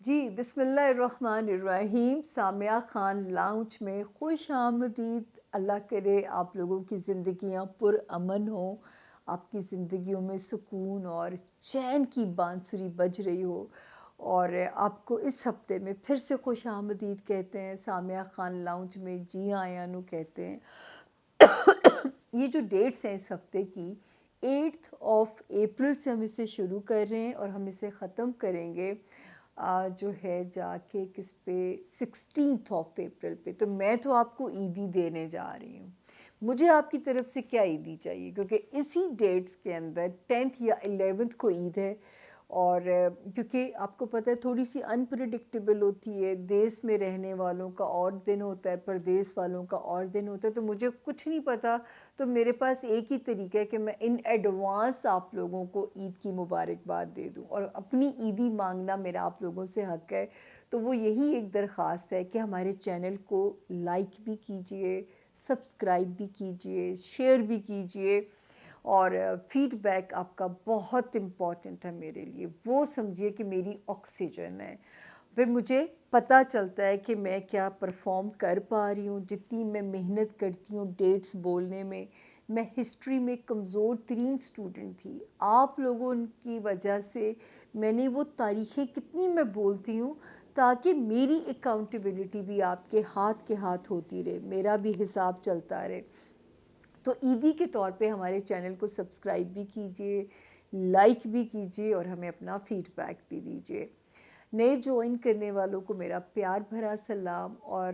جی بسم اللہ الرحمن الرحیم. سامعہ خان لاؤنج میں خوش آمدید. اللہ کرے آپ لوگوں کی زندگیاں پر امن ہوں، آپ کی زندگیوں میں سکون اور چین کی بانسری بج رہی ہو. اور آپ کو اس ہفتے میں پھر سے خوش آمدید کہتے ہیں سامعہ خان لاؤنج میں. جی ہاں یانو کہتے ہیں. یہ جو ڈیٹس ہیں اس ہفتے کی 8 اپریل سے ہم اسے شروع کر رہے ہیں اور ہم اسے ختم کریں گے جو ہے جا کے کس پہ 16 اپریل پہ. تو میں تو آپ کو عیدی دینے جا رہی ہوں. مجھے آپ کی طرف سے کیا عیدی چاہیے، کیونکہ اسی ڈیٹس کے اندر 10 یا 11 کو عید ہے. اور کیونکہ آپ کو پتہ ہے تھوڑی سی انپریڈکٹیبل ہوتی ہے، دیس میں رہنے والوں کا اور دن ہوتا ہے، پردیس والوں کا اور دن ہوتا ہے. تو مجھے کچھ نہیں پتہ، تو میرے پاس ایک ہی طریقہ ہے کہ میں ان ایڈوانس آپ لوگوں کو عید کی مبارکباد دے دوں، اور اپنی عیدی مانگنا میرا آپ لوگوں سے حق ہے. تو وہ یہی ایک درخواست ہے کہ ہمارے چینل کو لائک بھی کیجئے، سبسکرائب بھی کیجئے، شیئر بھی کیجئے. اور فیڈ بیک آپ کا بہت امپورٹنٹ ہے میرے لیے. وہ سمجھیے کہ میری آکسیجن ہے. پھر مجھے پتہ چلتا ہے کہ میں کیا پرفارم کر پا رہی ہوں. جتنی میں محنت کرتی ہوں ڈیٹس بولنے میں ہسٹری میں کمزور ترین سٹوڈنٹ تھی. آپ لوگوں کی وجہ سے میں نے وہ تاریخیں کتنی میں بولتی ہوں تاکہ میری اکاؤنٹیبلٹی بھی آپ کے ہاتھ ہوتی رہے، میرا بھی حساب چلتا رہے. تو عیدی کے طور پہ ہمارے چینل کو سبسکرائب بھی کیجئے، لائک بھی کیجئے اور ہمیں اپنا فیڈ بیک بھی دیجئے. نئے جوائن کرنے والوں کو میرا پیار بھرا سلام. اور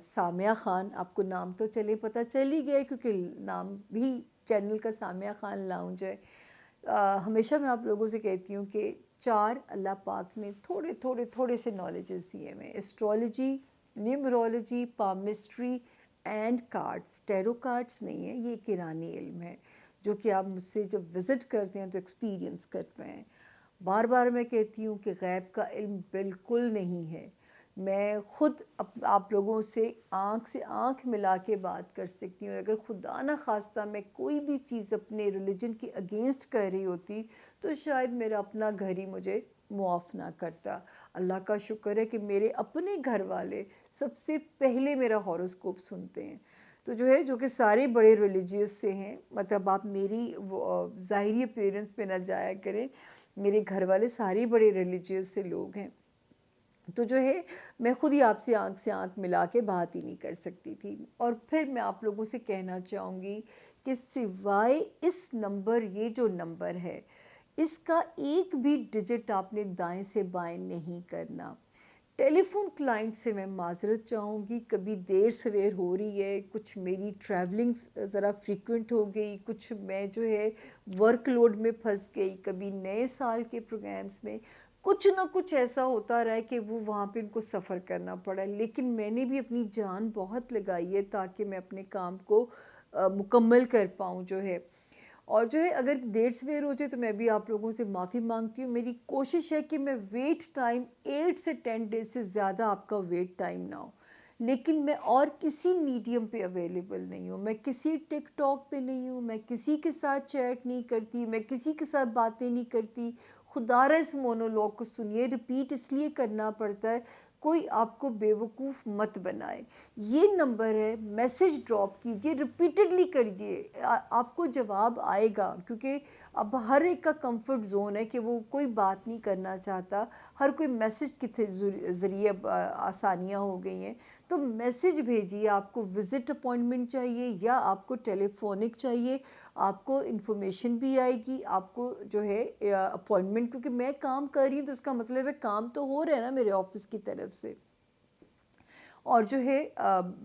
سامعہ خان، آپ کو نام تو پتہ چل ہی گیا کیونکہ نام بھی چینل کا سامعہ خان لاؤنج ہے. ہمیشہ میں آپ لوگوں سے کہتی ہوں کہ 4 اللہ پاک نے تھوڑے سے نالجز دیے ہیں: astrology, numerology, palmistry and cards. Tarot cards نہیں ہیں، یہ ایک ایرانی علم ہے جو کہ آپ مجھ سے جب وزٹ کرتے ہیں تو ایکسپیرینس کرتے ہیں. بار بار میں کہتی ہوں کہ غیب کا علم بالکل نہیں ہے. میں خود آپ لوگوں سے آنکھ ملا کے بات کر سکتی ہوں. اگر خدا نہ خواستہ میں کوئی بھی چیز اپنے ریلیجن کی اگینسٹ کر رہی ہوتی تو شاید میرا اپنا گھر ہی مجھے معاف نہ کرتا. اللہ کا شکر ہے کہ میرے اپنے گھر والے سب سے پہلے میرا ہاروسکوپ سنتے ہیں. تو جو کہ سارے بڑے ریلیجیس سے ہیں. مطلب آپ میری ظاہری اپیرنس پہ نہ جایا کریں، میرے گھر والے سارے بڑے ریلیجیس سے لوگ ہیں. تو میں خود ہی آپ سے آنکھ ملا کے بات ہی نہیں کر سکتی تھی. اور پھر میں آپ لوگوں سے کہنا چاہوں گی کہ سوائے اس نمبر، یہ جو نمبر ہے اس کا ایک بھی ڈیجٹ آپ نے دائیں سے بائیں نہیں کرنا. ٹیلی فون کلائنٹ سے میں معذرت چاہوں گی، کبھی دیر سویر ہو رہی ہے، کچھ میری ٹریولنگ ذرا فریکوینٹ ہو گئی، کچھ میں ورک لوڈ میں پھنس گئی، کبھی نئے سال کے پروگرامز میں کچھ نہ کچھ ایسا ہوتا رہا ہے کہ وہاں پہ ان کو سفر کرنا پڑا. لیکن میں نے بھی اپنی جان بہت لگائی ہے تاکہ میں اپنے کام کو مکمل کر پاؤں اور اگر دیر سویر ہو جائے تو میں بھی آپ لوگوں سے معافی مانگتی ہوں. میری کوشش ہے کہ میں ویٹ ٹائم 8 سے 10 ڈیز سے زیادہ آپ کا ویٹ ٹائم نہ ہو. لیکن میں اور کسی میڈیم پہ اویلیبل نہیں ہوں. میں کسی ٹک ٹاک پہ نہیں ہوں، میں کسی کے ساتھ چیٹ نہیں کرتی، میں کسی کے ساتھ باتیں نہیں کرتی. خدا را اس مونولوگ کو سنیے، ریپیٹ اس لیے کرنا پڑتا ہے کوئی آپ کو بیوقوف مت بنائے. یہ نمبر ہے، میسج ڈراپ کیجئے، ریپیٹڈلی کریے، آپ کو جواب آئے گا. کیونکہ اب ہر ایک کا کمفرٹ زون ہے کہ وہ کوئی بات نہیں کرنا چاہتا. ہر کوئی میسج کے ذریعے آسانیاں ہو گئی ہیں. تو میسج بھیجیے. آپ کو وزٹ اپوائنٹمنٹ چاہیے یا آپ کو ٹیلی فونک چاہیے، آپ کو انفارمیشن بھی آئے گی. آپ کو اپوائنٹمنٹ، کیونکہ میں کام کر رہی ہوں تو اس کا مطلب ہے کام تو ہو رہا ہے نا میرے آفس کی طرف سے. اور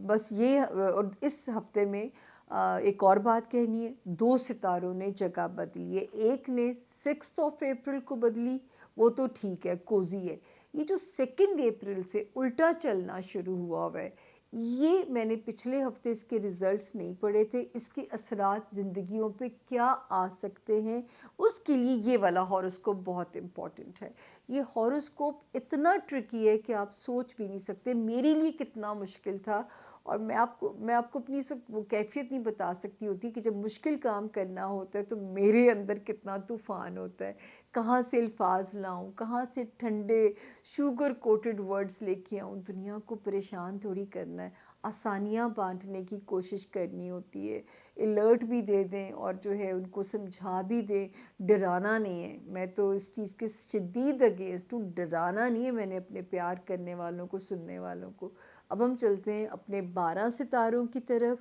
بس یہ، اور اس ہفتے میں ایک اور بات کہنی ہے. 2 ستاروں نے جگہ بدلی ہے. ایک نے 6 اپریل کو بدلی، وہ تو ٹھیک ہے، کوزی ہے. یہ جو 2 اپریل سے الٹا چلنا شروع ہوا ہے، یہ میں نے پچھلے ہفتے اس کے ریزلٹس نہیں پڑھے تھے. اس کے اثرات زندگیوں پہ کیا آ سکتے ہیں، اس کے لیے یہ والا ہاروسکوپ بہت امپورٹنٹ ہے. یہ ہاروسکوپ اتنا ٹرکی ہے کہ آپ سوچ بھی نہیں سکتے میرے لیے کتنا مشکل تھا. اور میں آپ کو اپنی اس وقت وہ کیفیت نہیں بتا سکتی ہوتی کہ جب مشکل کام کرنا ہوتا ہے تو میرے اندر کتنا طوفان ہوتا ہے، کہاں سے الفاظ لاؤں، کہاں سے ٹھنڈے شوگر کوٹڈ ورڈز لے کے آؤں. دنیا کو پریشان تھوڑی کرنا ہے، آسانیاں بانٹنے کی کوشش کرنی ہوتی ہے، الرٹ بھی دے دیں اور جو ہے ان کو سمجھا بھی دیں. ڈرانا نہیں ہے، میں تو اس چیز کے شدید اگینسٹ ہوں. ڈرانا نہیں ہے میں نے اپنے پیار کرنے والوں کو، سننے والوں کو. اب ہم چلتے ہیں اپنے 12 ستاروں کی طرف.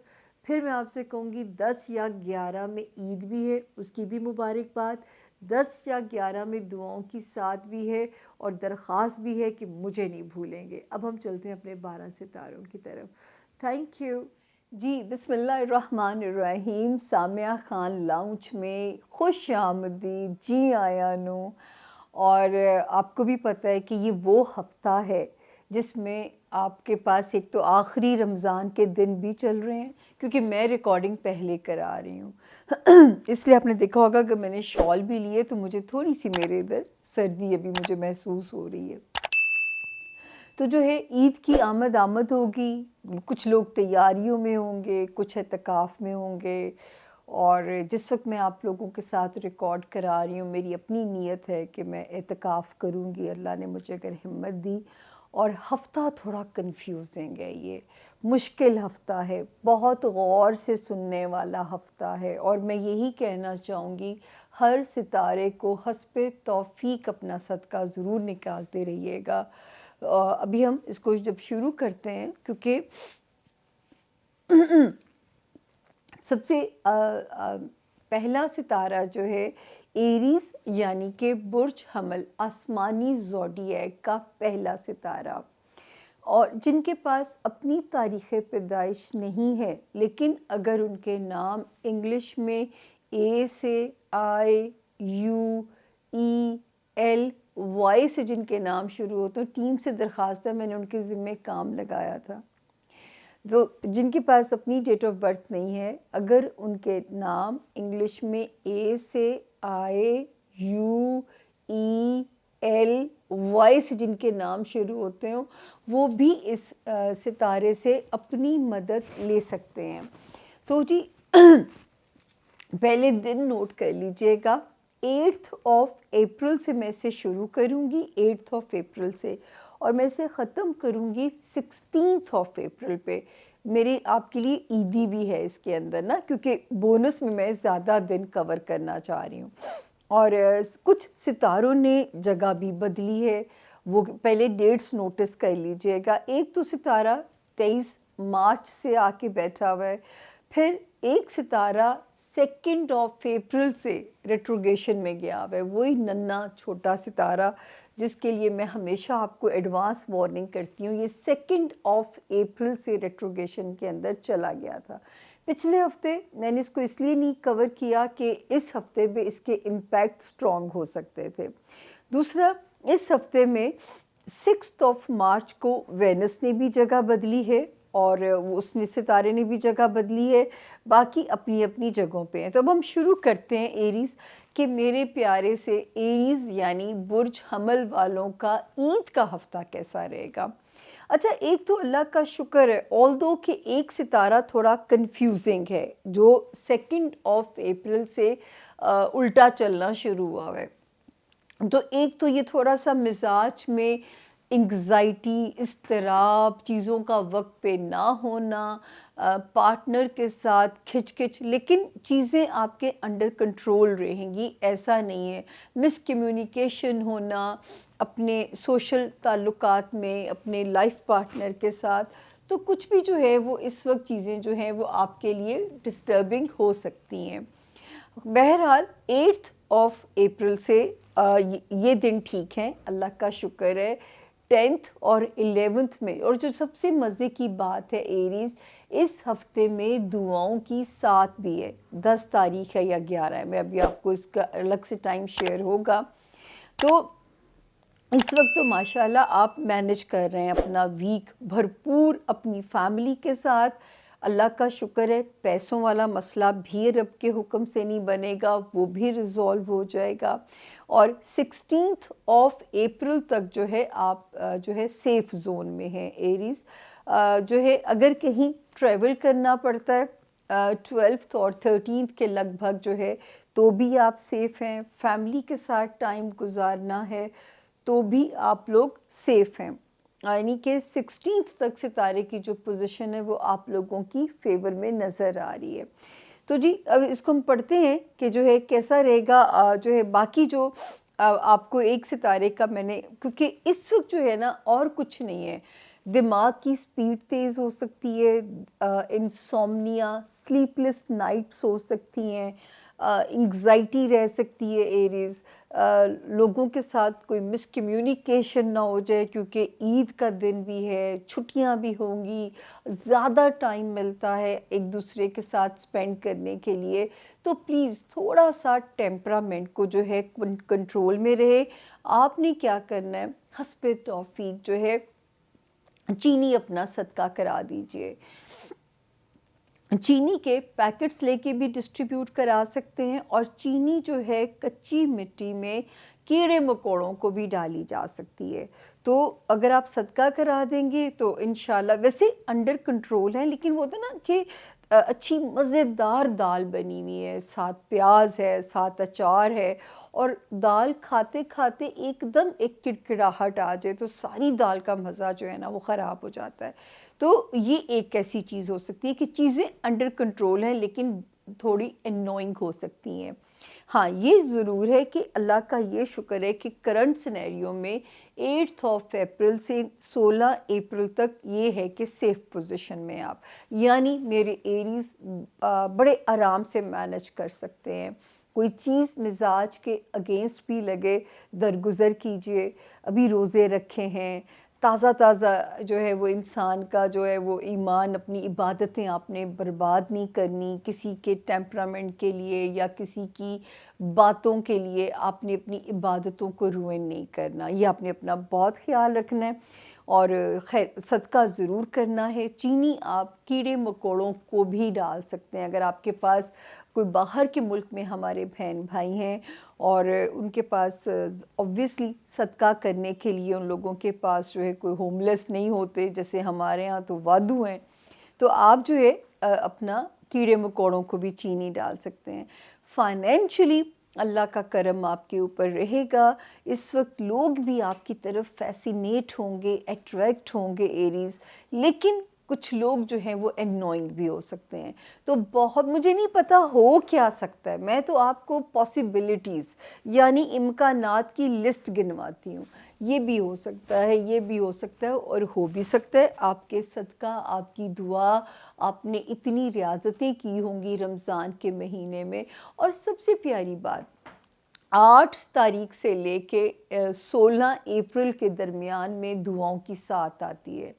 پھر میں آپ سے کہوں گی 10 یا 11 میں عید بھی ہے، اس کی بھی مبارکباد. 10 یا 11 میں دعاؤں کی ساتھ بھی ہے اور درخواست بھی ہے کہ مجھے نہیں بھولیں گے. اب ہم چلتے ہیں اپنے 12 ستاروں کی طرف. تھینک یو جی. بسم اللہ الرحمن الرحیم. سامیہ خان لاؤنج میں خوش آمدید. جی آیا نو. اور آپ کو بھی پتہ ہے کہ یہ وہ ہفتہ ہے جس میں آپ کے پاس ایک تو آخری رمضان کے دن بھی چل رہے ہیں، کیونکہ میں ریکارڈنگ پہلے کرا رہی ہوں اس لیے آپ نے دیکھا ہوگا کہ میں نے شال بھی لیے تو مجھے تھوڑی سی میرے ادھر سردی ابھی مجھے محسوس ہو رہی ہے. تو جو ہے عید کی آمد ہوگی. کچھ لوگ تیاریوں میں ہوں گے، کچھ اعتکاف میں ہوں گے. اور جس وقت میں آپ لوگوں کے ساتھ ریکارڈ کرا رہی ہوں، میری اپنی نیت ہے کہ میں اعتکاف کروں گی، اللہ نے مجھے اگر ہمت دی. اور ہفتہ تھوڑا کنفیوزنگ ہے، یہ مشکل ہفتہ ہے، بہت غور سے سننے والا ہفتہ ہے. اور میں یہی کہنا چاہوں گی ہر ستارے کو حسب توفیق اپنا صدقہ ضرور نکالتے رہیے گا. ابھی ہم اس کو جب شروع کرتے ہیں، کیونکہ سب سے پہلا ستارہ جو ہے ایریز یعنی کہ برج حمل، آسمانی زوڈییک کا پہلا ستارہ، اور جن کے پاس اپنی تاریخ پیدائش نہیں ہے لیکن اگر ان کے نام انگلش میں اے سے آئی یو ای ایل وائی سے جن کے نام شروع ہوتے ہیں، ٹیم سے درخواست ہے، میں نے ان کے ذمے کام لگایا تھا. جو جن کے پاس اپنی ڈیٹ آف برتھ نہیں ہے، اگر ان کے نام انگلش میں اے سے آئی یو ای ایل وائی سے جن کے نام شروع ہوتے ہیں، وہ بھی اس ستارے سے اپنی مدد لے سکتے ہیں. تو جی پہلے دن نوٹ کر لیجئے گا. 8 اپریل سے میں اسے شروع کروں گی، 8 اپریل سے، اور میں اسے ختم کروں گی 16 اپریل پہ. میری آپ کے لیے عیدی بھی ہے اس کے اندر نا، کیونکہ بونس میں زیادہ دن کور کرنا چاہ رہی ہوں. اور کچھ ستاروں نے جگہ بھی بدلی ہے، وہ پہلے ڈیٹس نوٹس کر لیجئے گا. ایک تو ستارہ 23 مارچ سے آ کے بیٹھا ہوا ہے. پھر ایک ستارہ 2 اپریل سے ریٹروگیشن میں گیا ہوا ہے، وہی ننا چھوٹا ستارہ جس کے لیے میں ہمیشہ آپ کو ایڈوانس وارننگ کرتی ہوں. یہ 2 اپریل سے ریٹروگیشن کے اندر چلا گیا تھا. پچھلے ہفتے میں نے اس کو اس لیے نہیں کور کیا کہ اس ہفتے میں اس کے امپیکٹ سٹرونگ ہو سکتے تھے. دوسرا، اس ہفتے میں 6 مارچ کو وینس نے بھی جگہ بدلی ہے اور اس نے ستارے نے بھی جگہ بدلی ہے، باقی اپنی اپنی جگہوں پہ ہیں. تو اب ہم شروع کرتے ہیں ایریز کہ میرے پیارے سے ایریز یعنی برج حمل والوں کا عید کا ہفتہ کیسا رہے گا. اچھا، ایک تو اللہ کا شکر ہے آلدو کہ ایک ستارہ تھوڑا کنفیوزنگ ہے جو 2 اپریل سے الٹا چلنا شروع ہوا ہے. تو ایک تو یہ تھوڑا سا مزاج میں انگزائٹی، اضطراب، چیزوں کا وقت پہ نہ ہونا، پارٹنر کے ساتھ کھچ کھچ، لیکن چیزیں آپ کے انڈر کنٹرول رہیں گی، ایسا نہیں ہے. مس کمیونیکیشن ہونا اپنے سوشل تعلقات میں، اپنے لائف پارٹنر کے ساتھ، تو کچھ بھی جو ہے وہ اس وقت چیزیں جو ہیں وہ آپ کے لیے ڈسٹربنگ ہو سکتی ہیں. بہرحال 8 اپریل سے یہ دن ٹھیک ہیں، اللہ کا شکر ہے. 10 اور 11 میں، اور جو سب سے مزے کی بات ہے ایریز، اس ہفتے میں دعاؤں کی ساتھ بھی ہے. 10 تاریخ ہے یا 11 ہے، میں ابھی آپ کو اس کا الگ سے ٹائم شیئر ہوگا. تو اس وقت تو ماشاءاللہ آپ مینج کر رہے ہیں اپنا ویک بھرپور اپنی فیملی کے ساتھ. اللہ کا شکر ہے پیسوں والا مسئلہ بھی رب کے حکم سے نہیں بنے گا، وہ بھی ریزولو ہو جائے گا. اور 16 اپریل تک جو ہے آپ جو ہے سیف زون میں ہیں ایریز. جو ہے اگر کہیں ٹریول کرنا پڑتا ہے 12th اور 13th کے لگ بھگ جو ہے تو بھی آپ سیف ہیں. فیملی کے ساتھ ٹائم گزارنا ہے تو بھی آپ لوگ سیف ہیں. یعنی کہ 16th تک ستارے کی جو پوزیشن ہے وہ آپ لوگوں کی فیور میں نظر آ رہی ہے. تو جی اب اس کو ہم پڑھتے ہیں کہ جو ہے کیسا رہے گا. جو ہے باقی جو آپ کو ایک ستارے کا میں نے، کیونکہ اس وقت جو ہے نا اور کچھ نہیں ہے، دماغ کی سپیڈ تیز ہو سکتی ہے، انسومنیا، سلیپ لیس نائٹس ہو سکتی ہیں، انگزائٹی رہ سکتی ہے ایریز، لوگوں کے ساتھ کوئی مس کمیونیکیشن نہ ہو جائے کیونکہ عید کا دن بھی ہے، چھٹیاں بھی ہوں گی، زیادہ ٹائم ملتا ہے ایک دوسرے کے ساتھ سپینڈ کرنے کے لیے. تو پلیز تھوڑا سا ٹیمپرامنٹ کو جو ہے کنٹرول میں رہے. آپ نے کیا کرنا ہے، حسب توفیق جو ہے چینی اپنا صدقہ کرا دیجئے. چینی کے پیکٹس لے کے بھی ڈسٹریبیوٹ کرا سکتے ہیں، اور چینی جو ہے کچی مٹی میں کیڑے مکوڑوں کو بھی ڈالی جا سکتی ہے. تو اگر آپ صدقہ کرا دیں گے تو انشاءاللہ ویسے انڈر کنٹرول ہے، لیکن وہ تھا نا کہ اچھی مزیدار دال بنی ہوئی ہے، ساتھ پیاز ہے، ساتھ اچار ہے، اور دال کھاتے کھاتے ایک دم ایک کڑکڑاہٹ آ جائے تو ساری دال کا مزہ جو ہے نا وہ خراب ہو جاتا ہے. تو یہ ایک ایسی چیز ہو سکتی ہے کہ چیزیں انڈر کنٹرول ہیں لیکن تھوڑی انوئنگ ہو سکتی ہیں. ہاں یہ ضرور ہے کہ اللہ کا یہ شکر ہے کہ کرنٹ سینیریو میں 8 اپریل سے 16 اپریل تک یہ ہے کہ سیف پوزیشن میں آپ، یعنی میرے ایریز بڑے آرام سے مینج کر سکتے ہیں. کوئی چیز مزاج کے اگینسٹ بھی لگے درگزر کیجئے. ابھی روزے رکھے ہیں، تازہ تازہ جو ہے وہ انسان کا جو ہے وہ ایمان، اپنی عبادتیں آپ نے برباد نہیں کرنی کسی کے ٹیمپرامنٹ کے لیے یا کسی کی باتوں کے لیے. آپ نے اپنی عبادتوں کو روئن نہیں کرنا، یہ آپ نے اپنا بہت خیال رکھنا ہے. اور خیر صدقہ ضرور کرنا ہے. چینی آپ کیڑے مکوڑوں کو بھی ڈال سکتے ہیں. اگر آپ کے پاس کوئی باہر کے ملک میں ہمارے بہن بھائی ہیں اور ان کے پاس اوبویسلی صدقہ کرنے کے لیے ان لوگوں کے پاس جو ہے کوئی ہوم لیس نہیں ہوتے، جیسے ہمارے ہاں تو وادو ہیں، تو آپ جو ہے اپنا کیڑے مکوڑوں کو بھی چینی ڈال سکتے ہیں. فائنینشلی اللہ کا کرم آپ کے اوپر رہے گا. اس وقت لوگ بھی آپ کی طرف فیسینیٹ ہوں گے، اٹریکٹ ہوں گے ایریز، لیکن کچھ لوگ جو ہیں وہ انوئنگ بھی ہو سکتے ہیں. تو بہت مجھے نہیں پتا ہو کیا سکتا ہے، میں تو آپ کو پاسبلٹیز یعنی امکانات کی لسٹ گنواتی ہوں. یہ بھی ہو سکتا ہے، یہ بھی ہو سکتا ہے، اور ہو بھی سکتا ہے آپ کے صدقہ، آپ کی دعا، آپ نے اتنی ریاضتیں کی ہوں گی رمضان کے مہینے میں. اور سب سے پیاری بات، 8 تاریخ سے لے کے 16 اپریل کے درمیان میں دعاؤں کی ساتھ آتی ہے،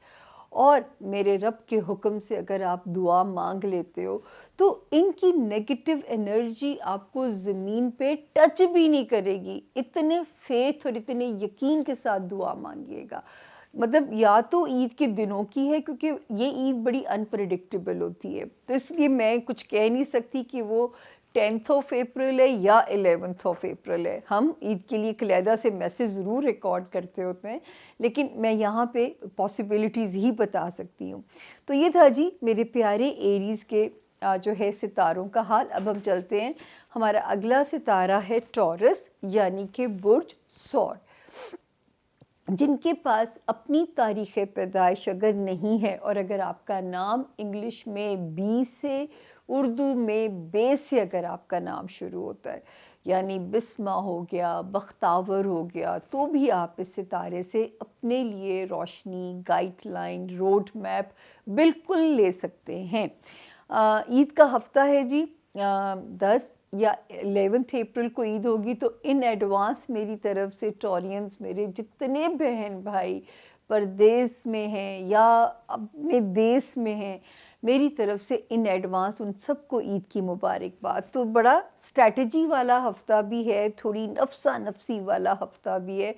اور میرے رب کے حکم سے اگر آپ دعا مانگ لیتے ہو تو ان کی نیگیٹو انرجی آپ کو زمین پہ ٹچ بھی نہیں کرے گی. اتنے فیتھ اور اتنے یقین کے ساتھ دعا مانگیے گا. مطلب یا تو عید کے دنوں کی ہے، کیونکہ یہ عید بڑی انپریڈکٹیبل ہوتی ہے، تو اس لیے میں کچھ کہہ نہیں سکتی کہ وہ 10th اپریل ہے یا 11th اپریل ہے. ہم عید کے لیے علیحدہ سے میسیج ضرور ریکارڈ کرتے ہوتے ہیں، لیکن میں یہاں پہ پاسبلٹیز ہی بتا سکتی ہوں. تو یہ تھا جی میرے پیارے ایریز کے جو ہے ستاروں کا حال. اب ہم چلتے ہیں، ہمارا اگلا ستارہ ہے ٹورس یعنی کہ برج ثور. جن کے پاس اپنی تاریخ پیدائش اگر نہیں ہے، اور اگر آپ کا نام انگلش میں بی سے، اردو میں بے سے اگر آپ کا نام شروع ہوتا ہے، یعنی بسمہ ہو گیا، بختاور ہو گیا، تو بھی آپ اس ستارے سے اپنے لیے روشنی، گائیڈ لائن، روڈ میپ بالکل لے سکتے ہیں. عید کا ہفتہ ہے جی 10 یا 11 اپریل کو عید ہوگی. تو ان ایڈوانس میری طرف سے ٹورینز، میرے جتنے بہن بھائی پردیس میں ہیں یا اپنے دیس میں ہیں، میری طرف سے ان ایڈوانس ان سب کو عید کی مبارکباد. تو بڑا اسٹریٹجی والا ہفتہ بھی ہے، تھوڑی نفسا نفسی والا ہفتہ بھی ہے،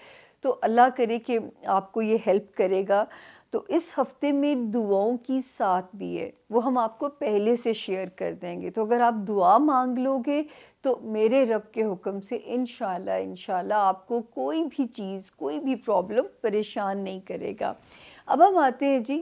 تو اللہ کرے کہ آپ کو یہ ہیلپ کرے گا. تو اس ہفتے میں دعاؤں کی ساتھ بھی ہے، وہ ہم آپ کو پہلے سے شیئر کر دیں گے. تو اگر آپ دعا مانگ لو گے تو میرے رب کے حکم سے انشاءاللہ آپ کو کوئی بھی چیز، کوئی بھی پرابلم پریشان نہیں کرے گا. اب ہم آتے ہیں جی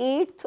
8th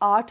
8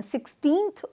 16th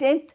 10th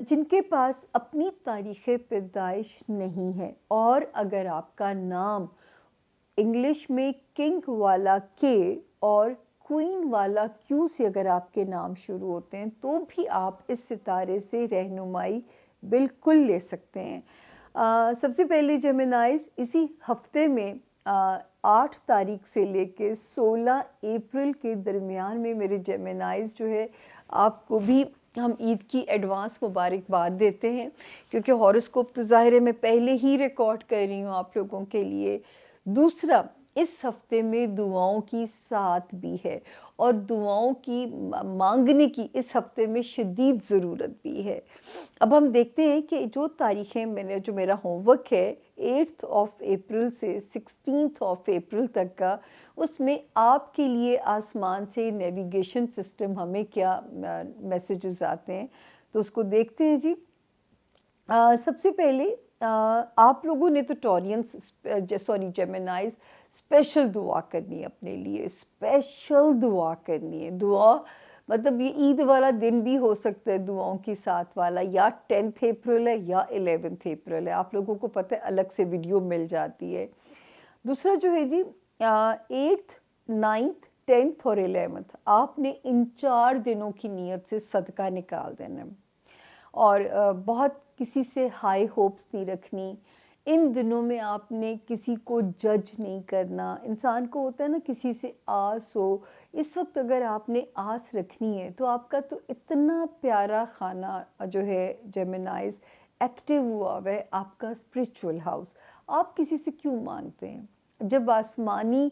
جن کے پاس اپنی تاریخ پیدائش نہیں ہے، اور اگر آپ کا نام انگلش میں کنگ والا کے اور کوئین والا کیو سے اگر آپ کے نام شروع ہوتے ہیں تو بھی آپ اس ستارے سے رہنمائی بالکل لے سکتے ہیں۔ سب سے پہلے جیمنائز اسی ہفتے میں 8 تاریخ سے لے کے 16 اپریل کے درمیان میں میرے جیمنائز جو ہے، آپ کو بھی ہم عید کی ایڈوانس مبارکباد دیتے ہیں، کیونکہ ہاروسکوپ تو ظاہر ہے میں پہلے ہی ریکارڈ کر رہی ہوں آپ لوگوں کے لیے۔ دوسرا، اس ہفتے میں دعاؤں کی ساتھ بھی ہے، اور دعاؤں کی مانگنے کی اس ہفتے میں شدید ضرورت بھی ہے۔ اب ہم دیکھتے ہیں کہ جو تاریخیں جو میرا ہوم ورک ہے 8 اپریل سے 16 اپریل تک کا، اس میں آپ کے لیے آسمان سے نیویگیشن سسٹم ہمیں کیا میسیجز آتے ہیں، تو اس کو دیکھتے ہیں جی۔ سب سے پہلے آپ لوگوں نے تو جیمنائز اسپیشل دعا کرنی ہے اپنے لیے، اسپیشل دعا کرنی ہے۔ دعا مطلب یہ عید والا دن بھی ہو سکتا ہے دعاؤں کی ساتھ والا، یا 10 اپریل ہے یا 11 اپریل ہے، آپ لوگوں کو پتہ ہے الگ سے ویڈیو مل جاتی ہے۔ دوسرا جو ہے جی 8th 9th 10th اور 11th آپ نے ان 4 دنوں کی نیت سے صدقہ نکال دینا ہے، اور بہت کسی سے ہائی ہوپس نہیں رکھنی۔ ان دنوں میں آپ نے کسی کو جج نہیں کرنا۔ انسان کو ہوتا ہے نا کسی سے آس ہو، اس وقت اگر آپ نے آس رکھنی ہے تو آپ کا تو اتنا پیارا خانہ جو ہے جیمنائز ایکٹیو ہوا ہے، آپ کا اسپریچول ہاؤس۔ آپ کسی سے کیوں مانگتے ہیں؟ جب آسمانی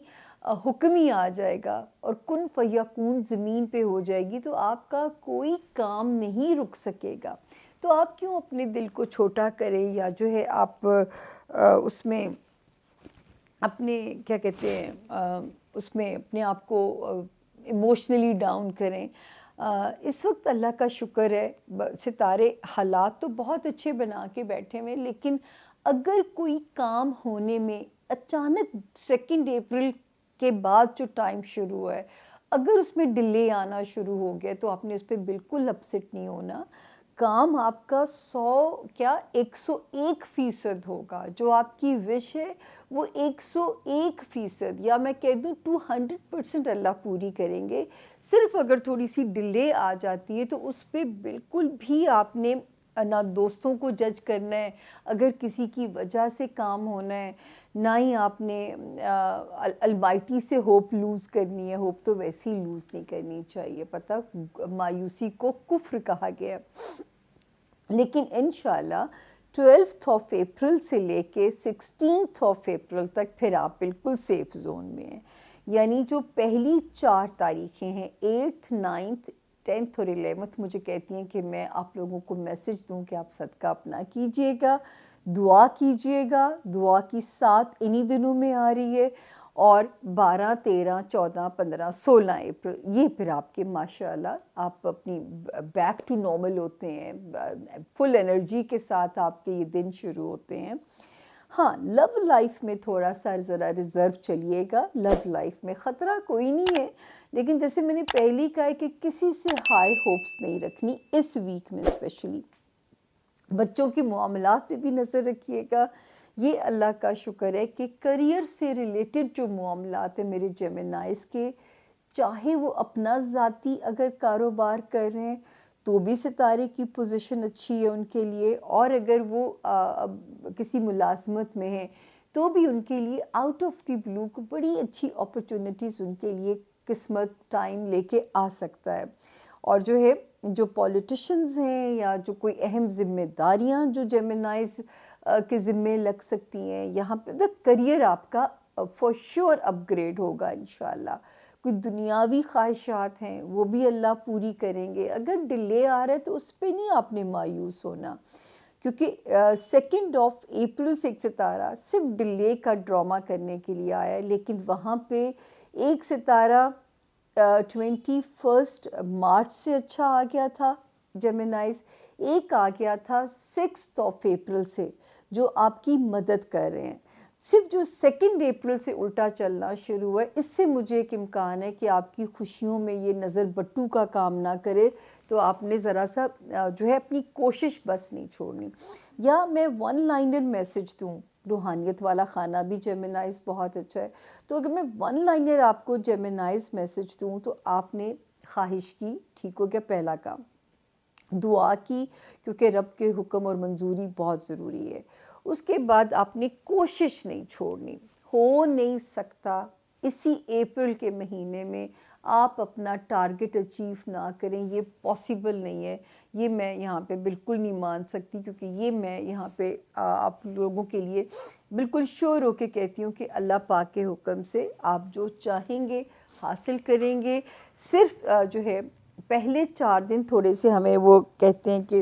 حکم ہی آ جائے گا اور کن فیکون زمین پہ ہو جائے گی تو آپ کا کوئی کام نہیں رک سکے گا۔ تو آپ کیوں اپنے دل کو چھوٹا کریں، یا جو ہے آپ اس میں اپنے کیا کہتے ہیں اس میں اپنے آپ کو ایموشنلی ڈاؤن کریں۔ اس وقت اللہ کا شکر ہے ستارے حالات تو بہت اچھے بنا کے بیٹھے ہوئے، لیکن اگر کوئی کام ہونے میں اچانک 2 اپریل کے بعد جو ٹائم شروع ہوا ہے، اگر اس میں ڈیلے آنا شروع ہو گیا تو آپ نے اس پہ بالکل اپسٹ نہیں ہونا۔ کام آپ کا 101% ہوگا، جو آپ کی وش ہے وہ 101%، یا میں کہہ دوں 200% اللہ پوری کریں گے۔ صرف اگر تھوڑی سی ڈیلے آ جاتی ہے تو اس پہ بالکل بھی آپ نے نہ دوستوں کو جج کرنا ہے اگر کسی کی وجہ سے کام ہونا ہے، نہ ہی آپ نے المائٹی سے ہوپ لوز کرنی ہے۔ ہوپ تو ویسے ہی لوز نہیں کرنی چاہیے، پتہ مایوسی کو کفر کہا گیا۔ لیکن انشاءاللہ 12 اپریل سے لے کے 16 اپریل تک پھر آپ بالکل سیف زون میں ہیں۔ یعنی جو پہلی 4 تاریخیں ہیں 8th 9th 10th اور 11th مجھے کہتی ہیں کہ میں آپ لوگوں کو میسج دوں کہ آپ صدقہ اپنا کیجئے گا، دعا کیجئے گا۔ دعا کی ساتھ انہی دنوں میں آ رہی ہے، اور 12 13 14 15 16 اپریل یہ پھر آپ کے ماشاءاللہ آپ اپنی بیک ٹو نارمل ہوتے ہیں، فل انرجی کے ساتھ آپ کے یہ دن شروع ہوتے ہیں۔ ہاں، لو لائف میں تھوڑا سا ذرا ریزرو چلیے گا۔ لو لائف میں خطرہ کوئی نہیں ہے، لیکن جیسے میں نے پہلی کہا ہے کہ کسی سے ہائی ہوپس نہیں رکھنی اس ویک میں اسپیشلی۔ بچوں کے معاملات پہ بھی نظر رکھیے گا۔ یہ اللہ کا شکر ہے کہ کریئر سے ریلیٹڈ جو معاملات ہیں میرے جیمنائز کے، چاہے وہ اپنا ذاتی اگر کاروبار کر رہے ہیں تو بھی ستارے کی پوزیشن اچھی ہے ان کے لیے، اور اگر وہ کسی ملازمت میں ہیں تو بھی ان کے لیے آؤٹ آف دی بلو کو بڑی اچھی اپرچونٹیز ان کے لیے قسمت ٹائم لے کے آ سکتا ہے۔ اور جو ہے جو پولیٹیشنز ہیں یا جو کوئی اہم ذمہ داریاں جو جیمنائز کے ذمے لگ سکتی ہیں، یہاں پہ کریئر آپ کا فور شیور اپ گریڈ ہوگا انشاءاللہ۔ کوئی دنیاوی خواہشات ہیں وہ بھی اللہ پوری کریں گے۔ اگر ڈیلے آ رہا ہے تو اس پہ نہیں آپ نے مایوس ہونا، کیونکہ 2 اپریل سے ایک ستارہ صرف ڈیلے کا ڈرامہ کرنے کے لیے آیا ہے، لیکن وہاں پہ ایک ستارہ 21 مارچ سے اچھا آ گیا تھا جیمنائز، ایک آ گیا تھا 6 اپریل سے جو آپ کی مدد کر رہے ہیں۔ صرف جو 2 اپریل سے الٹا چلنا شروع ہوا ہے، اس سے مجھے ایک امکان ہے کہ آپ کی خوشیوں میں یہ نظر بٹو کا کام نہ کرے، تو آپ نے ذرا سا جو ہے اپنی کوشش بس نہیں چھوڑنی. یا میں 1 لائنر میسج دوں، روحانیت والا خانہ بھی جیمنائز بہت اچھا ہے، تو اگر میں 1 لائنر آپ کو جیمنائز میسج دوں تو آپ نے خواہش کی، ٹھیک ہو گیا پہلا کام. دعا کی، کیونکہ رب کے حکم اور منظوری بہت ضروری ہے. اس کے بعد آپ نے کوشش نہیں چھوڑنی. ہو نہیں سکتا اسی اپریل کے مہینے میں آپ اپنا ٹارگٹ اچیو نہ کریں، یہ پاسبل نہیں ہے. یہ میں یہاں پہ بالکل نہیں مان سکتی، کیونکہ یہ میں یہاں پہ آپ لوگوں کے لیے بالکل شور ہو کے کہتی ہوں کہ اللہ پاک کے حکم سے آپ جو چاہیں گے حاصل کریں گے. صرف جو ہے پہلے 4 دن تھوڑے سے ہمیں وہ کہتے ہیں کہ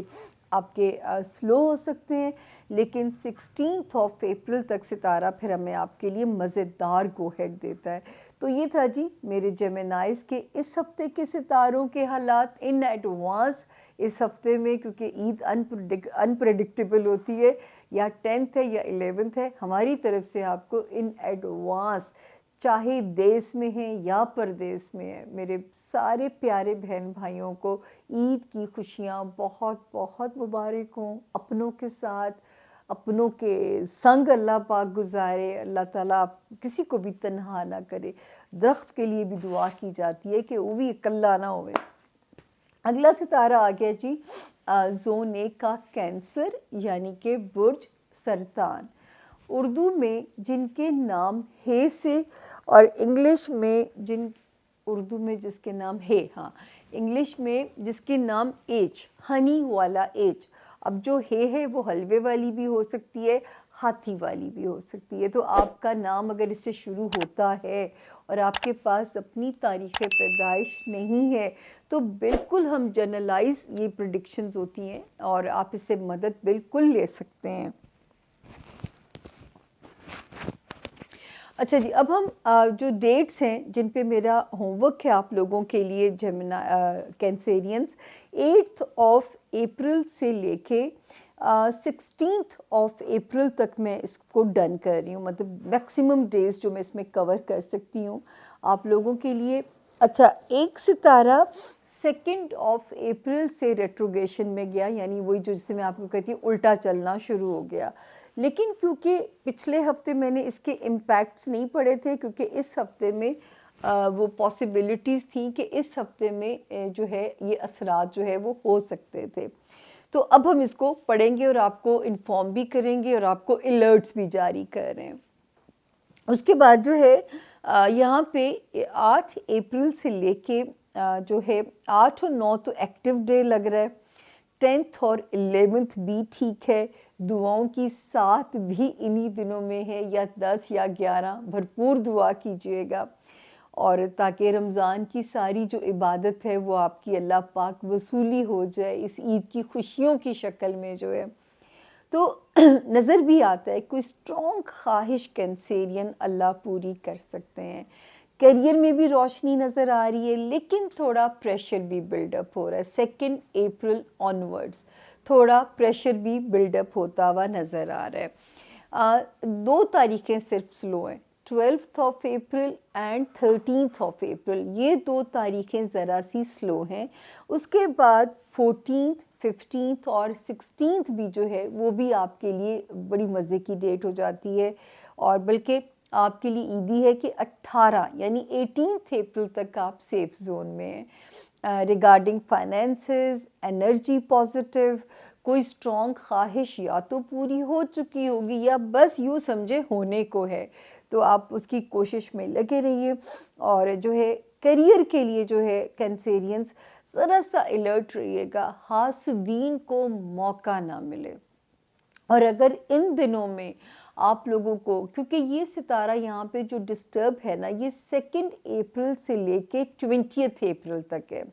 آپ کے سلو ہو سکتے ہیں، لیکن 16 اپریل تک ستارہ پھر ہمیں آپ کے لیے مزیدار گو ہیڈ دیتا ہے. تو یہ تھا جی میرے جیمنائز کے اس ہفتے کے ستاروں کے حالات ان ایڈوانس اس ہفتے میں، کیونکہ عید انپریڈکٹیبل ہوتی ہے، یا 10th ہے یا 11th ہے. ہماری طرف سے آپ کو ان ایڈوانس، چاہے دیس میں ہیں یا پردیس میں ہیں، میرے سارے پیارے بہن بھائیوں کو عید کی خوشیاں بہت بہت مبارک ہوں. اپنوں کے ساتھ، اپنوں کے سنگ اللہ پاک گزارے. اللہ تعالیٰ کسی کو بھی تنہا نہ کرے. درخت کے لیے بھی دعا کی جاتی ہے کہ وہ بھی اکلا نہ ہوئے. اگلا ستارہ آ گیا جی زون 1 کا کینسر، یعنی کہ برج سرطان. اردو میں جن کے نام ہے سے اور انگلش میں اردو میں جس کے نام ہے، انگلش میں جس کے نام ایچ، ہنی والا ایچ. اب جو ہے وہ حلوے والی بھی ہو سکتی ہے، ہاتھی والی بھی ہو سکتی ہے. تو آپ کا نام اگر اس سے شروع ہوتا ہے اور آپ کے پاس اپنی تاریخ پیدائش نہیں ہے تو بالکل ہم جنرلائز یہ پریڈکشنز ہوتی ہیں اور آپ اس سے مدد بالکل لے سکتے ہیں. اچھا جی، اب ہم جو ڈیٹس ہیں جن پہ میرا ہوم ورک ہے آپ لوگوں کے لیے کینسیرینز، 8 اپریل سے لے کے 16 اپریل تک میں اس کو ڈن کر رہی ہوں. مطلب میکسیمم ڈیز جو میں اس میں کور کر سکتی ہوں آپ لوگوں کے لیے. اچھا، ایک ستارہ 2 اپریل سے ریٹروگیشن میں گیا، یعنی وہی جو جسے میں آپ کو کہتی ہوں الٹا چلنا شروع ہو گیا. لیکن کیونکہ پچھلے ہفتے میں نے اس کے امپیکٹس نہیں پڑے تھے، کیونکہ اس ہفتے میں وہ پاسبلٹیز تھیں کہ اس ہفتے میں جو ہے یہ اثرات جو ہے وہ ہو سکتے تھے. تو اب ہم اس کو پڑھیں گے اور آپ کو انفارم بھی کریں گے اور آپ کو الرٹس بھی جاری کر رہے ہیں. اس کے بعد جو ہے یہاں پہ 8 اپریل سے لے کے جو ہے 8 اور 9 تو ایکٹیو ڈے لگ رہا ہے، 10th اور 11th بھی ٹھیک ہے. دعاؤں کی 7 بھی انہی دنوں میں ہے، یا 10 یا 11. بھرپور دعا کیجئے گا اور تاکہ رمضان کی ساری جو عبادت ہے وہ آپ کی اللہ پاک وصولی ہو جائے اس عید کی خوشیوں کی شکل میں جو ہے. تو نظر بھی آتا ہے کوئی اسٹرانگ خواہش کینسیرین اللہ پوری کر سکتے ہیں. کیریئر میں بھی روشنی نظر آ رہی ہے، لیکن تھوڑا پریشر بھی بلڈ اپ ہو رہا ہے. 2 اپریل آنورڈز تھوڑا پریشر بھی بلڈ اپ ہوتا ہوا نظر آ رہا ہے. 2 تاریخیں صرف سلو ہیں، 12 اپریل اینڈ 13 اپریل. یہ 2 تاریخیں ذرا سی سلو ہیں. اس کے بعد 14 15 اور 16 بھی جو ہے وہ بھی آپ کے لیے بڑی مزے کی ڈیٹ ہو جاتی ہے، اور بلکہ آپ کے لیے عیدی ہے کہ 18 یعنی 18 اپریل تک آپ سیف زون میں ہیں. ریگارڈنگ فائنینسز، انرجی پازیٹیو، کوئی اسٹرانگ خواہش یا تو پوری ہو چکی ہوگی یا بس یوں سمجھے ہونے کو ہے، تو آپ اس کی کوشش میں لگے رہیے. اور جو ہے کیریئر کے لیے جو ہے کینسیرینز ذرا سا الرٹ رہیے گا، حاسدین کو موقع نہ ملے. اور اگر ان دنوں میں آپ لوگوں کو، کیونکہ یہ ستارہ یہاں پہ جو ڈسٹرب ہے نا، یہ 2 اپریل سے لے کے 20 اپریل تک ہے.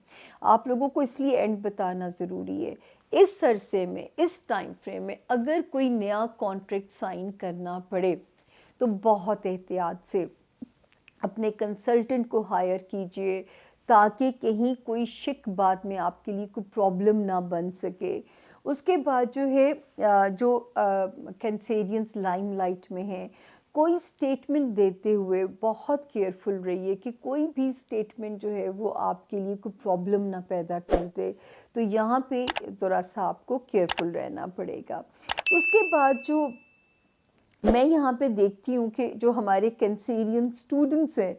آپ لوگوں کو اس لیے اینڈ بتانا ضروری ہے. اس عرصے میں، اس ٹائم فریم میں اگر کوئی نیا کانٹریکٹ سائن کرنا پڑے تو بہت احتیاط سے اپنے کنسلٹنٹ کو ہائر کیجئے، تاکہ کہیں کوئی شک بات میں آپ کے لیے کوئی پرابلم نہ بن سکے. اس کے بعد جو ہے جو کینسیرینز لائم لائٹ میں ہیں کوئی اسٹیٹمنٹ دیتے ہوئے بہت کیئرفل رہیے کہ کوئی بھی اسٹیٹمنٹ جو ہے وہ آپ کے لیے کوئی پرابلم نہ پیدا کر دے. تو یہاں پہ ذرا سا آپ کو کیئرفل رہنا پڑے گا. اس کے بعد جو میں یہاں پہ دیکھتی ہوں کہ جو ہمارے کینسیرین اسٹوڈنٹس ہیں،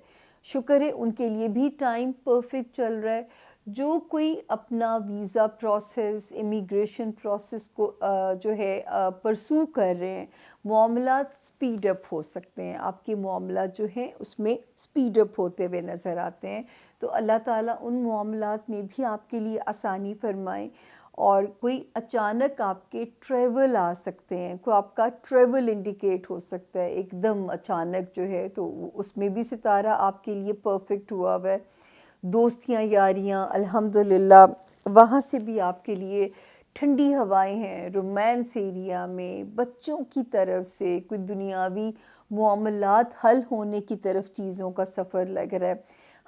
شکر ہے ان کے لیے بھی ٹائم پرفیکٹ چل رہا ہے. جو کوئی اپنا ویزا پروسیس، امیگریشن پروسیس کو جو ہے پرسو کر رہے ہیں، معاملات سپیڈ اپ ہو سکتے ہیں. آپ کے معاملات جو ہیں اس میں سپیڈ اپ ہوتے ہوئے نظر آتے ہیں. تو اللہ تعالیٰ ان معاملات میں بھی آپ کے لیے آسانی فرمائیں. اور کوئی اچانک آپ کے ٹریول آ سکتے ہیں، کوئی آپ کا ٹریول انڈیکیٹ ہو سکتا ہے ایک دم اچانک جو ہے، تو اس میں بھی ستارہ آپ کے لیے پرفیکٹ ہوا ہوا ہے. دوستیاں یاریاں الحمدللہ وہاں سے بھی آپ کے لیے ٹھنڈی ہوائیں ہیں. رومانس ایریا میں بچوں کی طرف سے کوئی دنیاوی معاملات حل ہونے کی طرف چیزوں کا سفر لگ رہا ہے.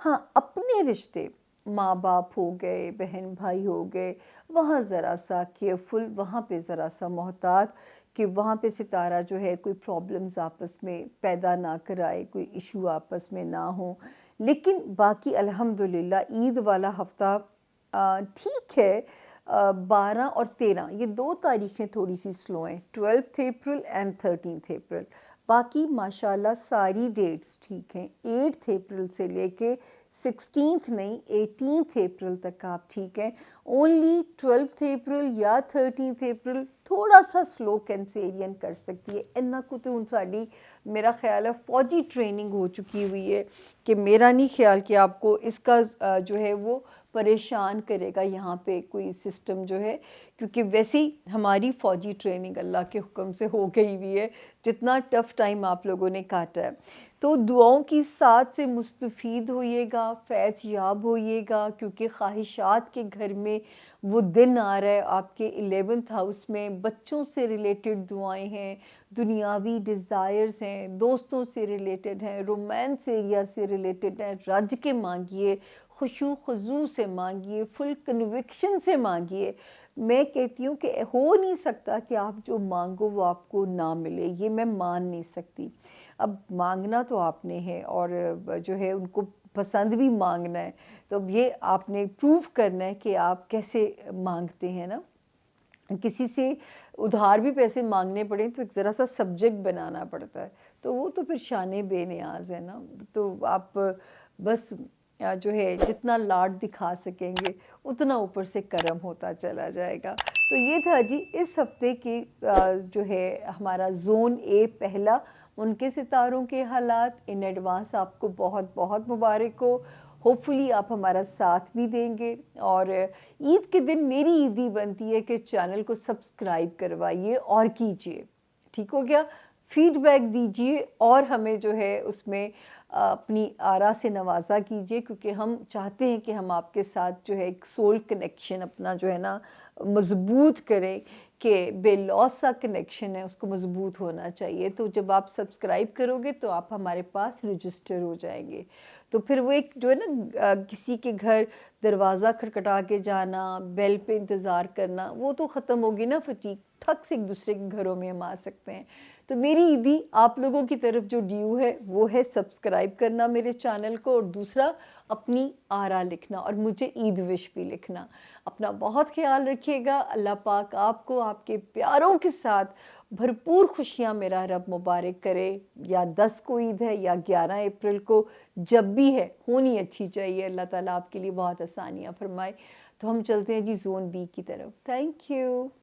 ہاں، اپنے رشتے، ماں باپ ہو گئے، بہن بھائی ہو گئے، وہاں ذرا سا کیئرفل، وہاں پہ ذرا سا محتاط کہ وہاں پہ ستارہ جو ہے کوئی پرابلمز آپس میں پیدا نہ کرائے، کوئی ایشو آپس میں نہ ہوں. لیکن باقی الحمدللہ عید والا ہفتہ ٹھیک ہے. 12 اور 13 یہ 2 تاریخیں تھوڑی سی سلو ہیں، 12 اپریل اینڈ 13 اپریل. باقی ماشاءاللہ ساری ڈیٹس ٹھیک ہیں. 8 اپریل سے لے کے 16 نہیں 18 اپریل تک آپ ٹھیک ہیں. اونلی 12 اپریل یا 13 اپریل تھوڑا سا سلو کینسیرین کر سکتی ہے. انہاں کو تو ساڑی میرا خیال ہے فوجی ٹریننگ ہو چکی ہوئی ہے کہ میرا نہیں خیال کہ آپ کو اس کا جو ہے وہ پریشان کرے گا یہاں پہ کوئی سسٹم جو ہے، کیونکہ ویسے ہی ہماری فوجی ٹریننگ اللہ کے حکم سے ہو گئی ہوئی ہے. جتنا ٹف ٹائم آپ لوگوں نے کاٹا ہے، تو دعاؤں کی ساتھ سے مستفید ہوئیے گا، فیض یاب ہوئیے گا، کیونکہ خواہشات کے گھر میں وہ دن آ رہا ہے. آپ کے 11th ہاؤس میں بچوں سے ریلیٹڈ دعائیں ہیں، دنیاوی ڈیزائرز ہیں، دوستوں سے ریلیٹڈ ہیں، رومانس ایریا سے ریلیٹڈ ہیں. رج کے مانگیے، خشوع خضوع سے مانگیے، فل کنوکشن سے مانگیے. میں کہتی ہوں کہ ہو نہیں سکتا کہ آپ جو مانگو وہ آپ کو نہ ملے، یہ میں مان نہیں سکتی. اب مانگنا تو آپ نے ہے، اور جو ہے ان کو پسند بھی مانگنا ہے. تو اب یہ آپ نے پروف کرنا ہے کہ آپ کیسے مانگتے ہیں نا. کسی سے ادھار بھی پیسے مانگنے پڑیں تو ایک ذرا سا سبجیکٹ بنانا پڑتا ہے، تو وہ تو پھر شان بے نیاز ہے نا. تو آپ بس جو ہے جتنا لاڈ دکھا سکیں گے اتنا اوپر سے کرم ہوتا چلا جائے گا. تو یہ تھا جی اس ہفتے کی جو ہے ہمارا زون اے پہلا، ان کے ستاروں کے حالات. ان ایڈوانس آپ کو بہت بہت مبارک ہو. ہوپفلی آپ ہمارا ساتھ بھی دیں گے. اور عید کے دن میری عیدی بنتی ہے کہ چینل کو سبسکرائب کروائیے اور کیجئے. ٹھیک ہو گیا؟ فیڈ بیک دیجئے اور ہمیں جو ہے اس میں اپنی آرا سے نوازا کیجئے، کیونکہ ہم چاہتے ہیں کہ ہم آپ کے ساتھ جو ہے ایک سول کنیکشن اپنا جو ہے نا مضبوط کریں، کہ بے لوس سا کنیکشن ہے اس کو مضبوط ہونا چاہیے. تو جب آپ سبسکرائب کرو گے تو آپ ہمارے پاس رجسٹر ہو جائیں گے. تو پھر وہ ایک جو ہے نا کسی کے گھر دروازہ کھٹکھٹا کے جانا، بیل پہ انتظار کرنا، وہ تو ختم ہوگی نا فٹیک. ٹھک سے ایک دوسرے کے گھروں میں ہم آ سکتے ہیں. تو میری عیدی آپ لوگوں کی طرف جو ڈیو ہے وہ ہے سبسکرائب کرنا میرے چینل کو، اور دوسرا اپنی آرا لکھنا اور مجھے عید وش بھی لکھنا. اپنا بہت خیال رکھیے گا. اللہ پاک آپ کو آپ کے پیاروں کے ساتھ بھرپور خوشیاں میرا رب مبارک کرے. یا 10 کو عید ہے یا 11 اپریل کو، جب بھی ہے ہونی اچھی چاہیے. اللہ تعالیٰ آپ کے لیے بہت آسانیاں فرمائے. تو ہم چلتے ہیں جی زون بی کی طرف. Thank you.